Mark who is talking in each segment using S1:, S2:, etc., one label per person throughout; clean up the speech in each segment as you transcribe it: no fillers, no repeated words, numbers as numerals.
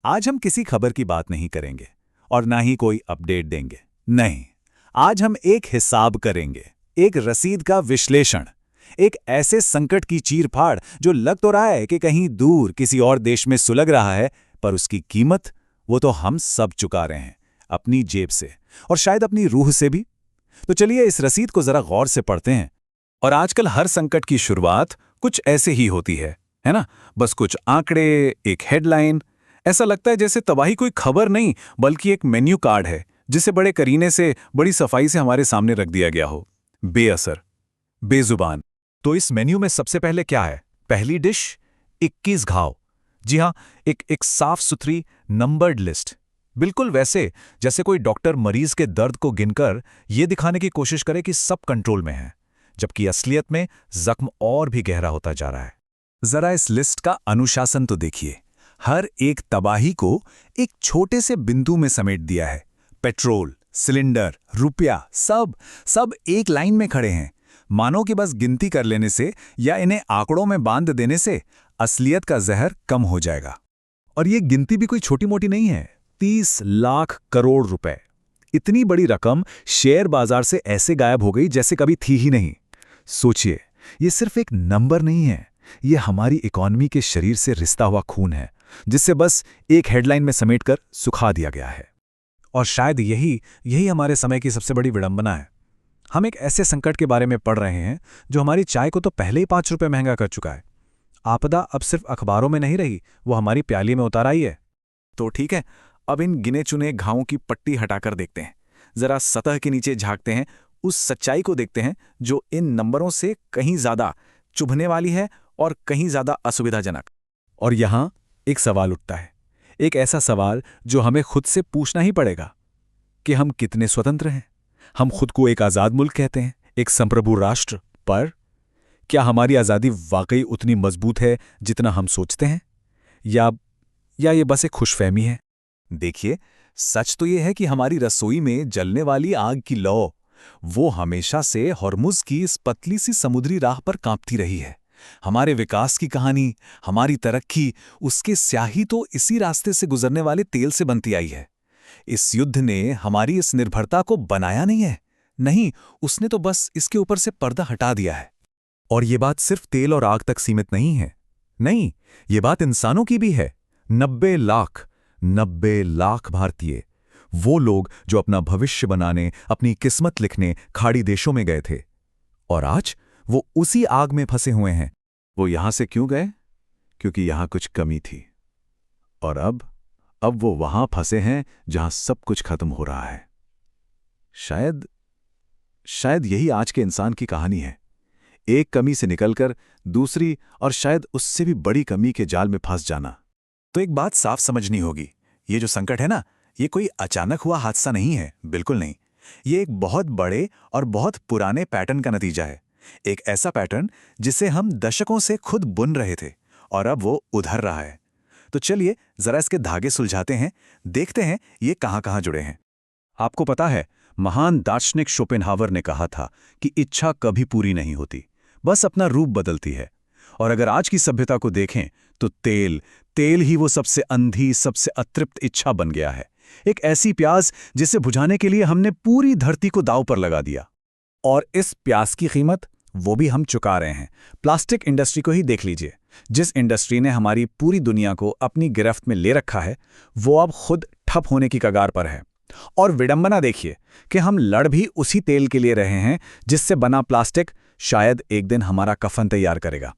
S1: आज हम किसी खबर की बात नहीं करेंगे और ना ही कोई अपडेट देंगे। नहीं, आज हम एक हिसाब करेंगे, एक रसीद का विश्लेषण, एक ऐसे संकट की चीरफाड़ जो लग तो रहा है कि कहीं दूर किसी और देश में सुलग रहा है, पर उसकी कीमत वो तो हम सब चुका रहे हैं, अपनी जेब से और शायद अपनी रूह से भी। तो चलिए इस रसीद को जरा गौर से पढ़ते हैं। और आजकल हर संकट की शुरुआत कुछ ऐसे ही होती है ना? बस कुछ आंकड़े, एक हेडलाइन। ऐसा लगता है जैसे तबाही कोई खबर नहीं बल्कि एक मेन्यू कार्ड है जिसे बड़े करीने से, बड़ी सफाई से हमारे सामने रख दिया गया हो। बेअसर, बेजुबान। तो इस मेन्यू में सबसे पहले क्या है? पहली डिश, 21 घाव। जी हां, एक साफ सुथरी नंबर्ड लिस्ट। बिल्कुल वैसे जैसे कोई डॉक्टर मरीज के दर्द को गिनकर यह दिखाने की कोशिश करे कि सब कंट्रोल में है, जबकि असलियत में जख्म और भी गहरा होता जा रहा है। जरा इस लिस्ट का अनुशासन तो देखिए। हर एक तबाही को एक छोटे से बिंदु में समेट दिया है। पेट्रोल, सिलेंडर, रुपया, सब एक लाइन में खड़े हैं। मानो कि बस गिनती कर लेने से या इन्हें आंकड़ों में बांध देने से असलियत का जहर कम हो जाएगा। और ये गिनती भी कोई छोटी मोटी नहीं है। 30 लाख करोड़ रुपए। इतनी बड़ी रकम शेयर बाजार से ऐसे गायब हो गई जैसे कभी थी ही नहीं। सोचिए, ये सिर्फ एक नंबर नहीं है, ये हमारी इकॉनमी के शरीर से रिश्ता हुआ खून है, जिससे बस एक हेडलाइन में समेटकर सुखा दिया गया है। और शायद यही हमारे समय की सबसे बड़ी विडंबना है। हम एक ऐसे संकट के बारे में पढ़ रहे हैं जो हमारी चाय को तो पहले ही 5 रुपए महंगा कर चुका है। आपदा अब सिर्फ अखबारों में नहीं रही, वो हमारी प्याली में उतर आई है। तो ठीक है, अब इन गिने चुने घावों की पट्टी हटाकर देखते हैं। जरा सतह के नीचे झांकते हैं, उस सच्चाई को देखते हैं जो इन नंबरों से कहीं ज्यादा चुभने वाली है और कहीं ज्यादा असुविधाजनक। और यहां एक सवाल उठता है, एक ऐसा सवाल जो हमें खुद से पूछना ही पड़ेगा कि हम कितने स्वतंत्र हैं। हम खुद को एक आजाद मुल्क कहते हैं, एक संप्रभु राष्ट्र, पर क्या हमारी आजादी वाकई उतनी मजबूत है जितना हम सोचते हैं, या ये बस एक खुशफहमी है? देखिए, सच तो यह है कि हमारी रसोई में जलने वाली आग की लौ वो हमेशा से हॉर्मुज की इस पतली सी समुद्री राह पर कांपती रही है। हमारे विकास की कहानी, हमारी तरक्की, उसके स्याही तो इसी रास्ते से गुजरने वाले तेल से बनती आई है। इस युद्ध ने हमारी इस निर्भरता को बनाया नहीं है, नहीं, उसने तो बस इसके ऊपर से पर्दा हटा दिया है। और ये बात सिर्फ तेल और आग तक सीमित नहीं है। नहीं, ये बात इंसानों की भी है। 90 लाख भारतीय, वो लोग जो अपना भविष्य बनाने, अपनी किस्मत लिखने खाड़ी देशों में गए थे, और आज वो उसी आग में फंसे हुए हैं। वो यहां से क्यों गए? क्योंकि यहां कुछ कमी थी। और अब वो वहां फंसे हैं जहां सब कुछ खत्म हो रहा है। शायद यही आज के इंसान की कहानी है। एक कमी से निकलकर दूसरी और शायद उससे भी बड़ी कमी के जाल में फंस जाना। तो एक बात साफ समझनी होगी, ये जो संकट है ना, ये कोई अचानक हुआ हादसा नहीं है, बिल्कुल नहीं। ये एक बहुत बड़े और बहुत पुराने पैटर्न का नतीजा है। एक ऐसा पैटर्न जिसे हम दशकों से खुद बुन रहे थे और अब वो उधर रहा है। तो चलिए जरा इसके धागे सुलझाते हैं, देखते हैं ये कहां-कहां जुड़े हैं। आपको पता है, महान दार्शनिक शोपेनहावर ने कहा था कि इच्छा कभी पूरी नहीं होती, बस अपना रूप बदलती है। और अगर आज की सभ्यता को देखें तो तेल ही वो सबसे अंधी, सबसे अतृप्त इच्छा बन गया है। एक ऐसी प्यास जिसे बुझाने के लिए हमने पूरी धरती को दांव पर लगा दिया। और इस प्यास की कीमत वो भी हम चुका रहे हैं। प्लास्टिक इंडस्ट्री को ही देख लीजिए। जिस इंडस्ट्री ने हमारी पूरी दुनिया को अपनी गिरफ्त में ले रखा है, वो अब खुद ठप होने की कगार पर है। और विडंबना देखिए कि हम लड़ भी उसी तेल के लिए रहे हैं जिससे बना प्लास्टिक शायद एक दिन हमारा कफन तैयार करेगा।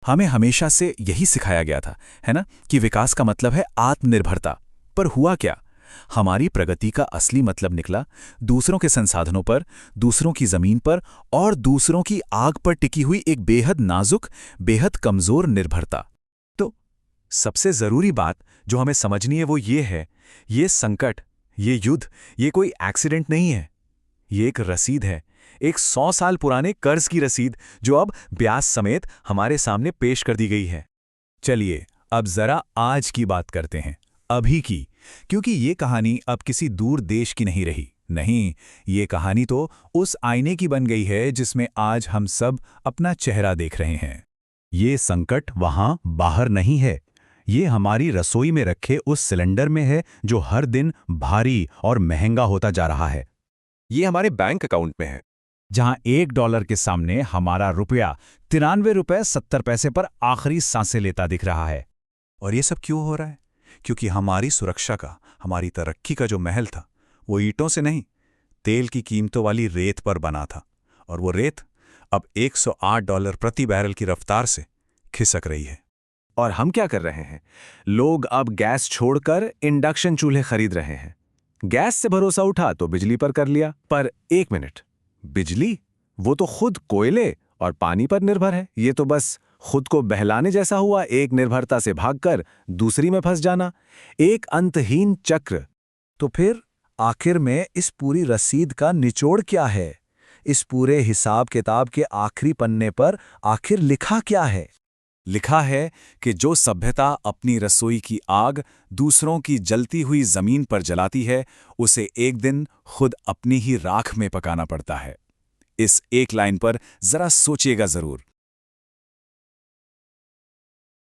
S1: हमें हमेशा से यही सिखाया गया था, है ना, कि विकास का मतलब है आत्मनिर्भरता। पर हुआ क्या? हमारी प्रगति का असली मतलब निकला दूसरों के संसाधनों पर, दूसरों की जमीन पर और दूसरों की आग पर टिकी हुई एक बेहद नाजुक, बेहद कमजोर निर्भरता। तो सबसे जरूरी बात जो हमें समझनी है वो ये है, ये संकट, ये युद्ध, ये कोई एक्सीडेंट नहीं है। ये एक रसीद है, एक 100 साल पुराने कर्ज की रसीद जो अब ब्याज समेत हमारे सामने पेश कर दी गई है। चलिए अब जरा आज की बात करते हैं, अभी की, क्योंकि ये कहानी अब किसी दूर देश की नहीं रही। नहीं, ये कहानी तो उस आईने की बन गई है जिसमें आज हम सब अपना चेहरा देख रहे हैं। ये संकट वहां बाहर नहीं है,
S2: ये हमारी रसोई में रखे उस सिलेंडर में है जो हर दिन भारी और महंगा होता जा रहा है।
S3: ये हमारे बैंक अकाउंट में है,
S1: जहां $1 के सामने हमारा रुपया 93 रुपए 70 पैसे पर आखिरी सांसें लेता दिख रहा है।
S4: और ये सब क्यों हो रहा है? क्योंकि हमारी सुरक्षा का, हमारी तरक्की का जो महल था, वो ईंटों से नहीं, तेल की कीमतों वाली रेत पर बना था। और वो रेत अब $108 प्रति बैरल की रफ्तार से खिसक रही है।
S3: और हम क्या कर रहे हैं? लोग अब गैस छोड़कर इंडक्शन चूल्हे खरीद रहे हैं। गैस से भरोसा उठा तो बिजली पर कर लिया। पर एक मिनट, बिजली? वो तो खुद कोयले और पानी पर निर्भर है। ये तो बस खुद को बहलाने जैसा हुआ, एक निर्भरता से भागकर दूसरी में फंस जाना, एक अंतहीन चक्र।
S4: तो फिर आखिर में इस पूरी रसीद का निचोड़ क्या है? इस पूरे हिसाब किताब के आखिरी पन्ने पर आखिर लिखा क्या है?
S1: लिखा है कि जो सभ्यता अपनी रसोई की आग दूसरों की जलती हुई जमीन पर जलाती है, उसे एक दिन खुद अपनी ही राख में पकाना पड़ता है। इस एक लाइन पर जरा सोचिएगा जरूर।